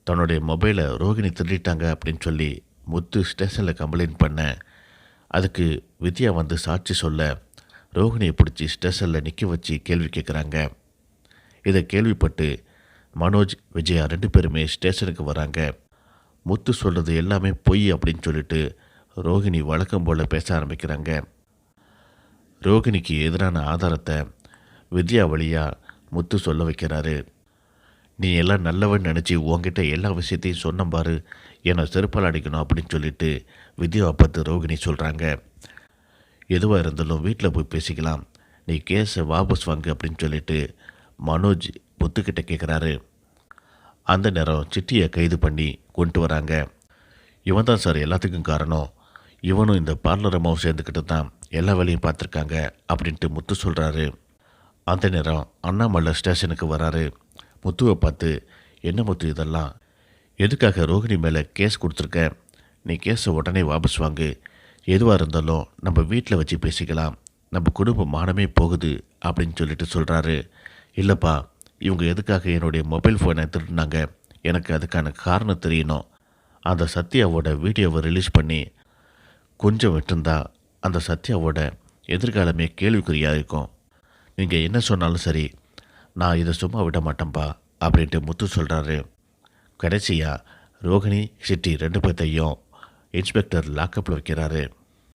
தன்னுடைய மொபைலை ரோகிணி திருடிட்டாங்க அப்படின்னு சொல்லி முத்து ஸ்டேஷனில் கம்ப்ளைண்ட் பண்ண, அதுக்கு வித்யா வந்து சாட்சி சொல்ல ரோகிணியை பிடிச்சி ஸ்டேஷனில் நிற்க வச்சு கேள்வி கேட்குறாங்க. இதை கேள்விப்பட்டு மனோஜ், விஜயா 2 பேருமே ஸ்டேஷனுக்கு வராங்க. முத்து சொல்கிறது எல்லாமே பொய் அப்படின்னு சொல்லிட்டு ரோகிணி வழக்கம் போல் பேச ஆரம்பிக்கிறாங்க. ரோகிணிக்கு எதிரான ஆதாரத்தை வித்யா வழியாக முத்து சொல்ல வைக்கிறாரு. நீ எல்லாம் நல்லவன் நினச்சி உங்ககிட்ட எல்லா விஷயத்தையும் சொன்ன பாரு, என்னை செருப்பால் அடிக்கணும் அப்படின்னு சொல்லிட்டு வித்யாவை பார்த்து ரோகிணி சொல்கிறாங்க. எதுவாக இருந்தாலும் வீட்டில் போய் பேசிக்கலாம், நீ கேஸை வாபஸ் வாங்கு அப்படின்னு சொல்லிட்டு மனோஜ் முத்துக்கிட்ட கேட்குறாரு. அந்த நேரம் சிட்டியை கைது பண்ணி கொண்டு வராங்க. இவன் தான் சார் எல்லாத்துக்கும் காரணம், இவனும் இந்த பார்லர் அம்மாவும் சேர்ந்துக்கிட்டு தான் எல்லா வேலையும் பார்த்துருக்காங்க அப்படின்ட்டு முத்து சொல்கிறாரு. அந்த நேரம் அண்ணாமலை ஸ்டேஷனுக்கு வராரு. முத்துவை பார்த்து, என்ன முத்து இதெல்லாம், எதுக்காக ரோகிணி மேலே கேஸ் கொடுத்துருக்க, நீ கேஸை உடனே வாபஸ் வாங்கு, எதுவாக இருந்தாலும் நம்ம வீட்டில் வச்சு பேசிக்கலாம், நம்ம குடும்ப மானமே போகுது அப்படின்னு சொல்லிட்டு சொல்கிறாரு. இல்லைப்பா, இவங்க எதுக்காக என்னுடைய மொபைல் ஃபோனை திருடினாங்க, எனக்கு அதுக்கான காரணம் தெரியணும். அந்த சத்யாவோட வீடியோவை ரிலீஸ் பண்ணி கொஞ்சம் விட்டுருந்தா அந்த சத்யாவோட எதிர்காலமே கேள்விக்குறியாக இருக்கும். நீங்கள் என்ன சொன்னாலும் சரி, நான் இதை சும்மா விட மாட்டேன்ப்பா அப்படின்ட்டு முத்து சொல்கிறாரு. கடைசியாக ரோகிணி, சிட்டி 2 பேர்த்தையும் இன்ஸ்பெக்டர் லாக்கப்பில் வைக்கிறாரு.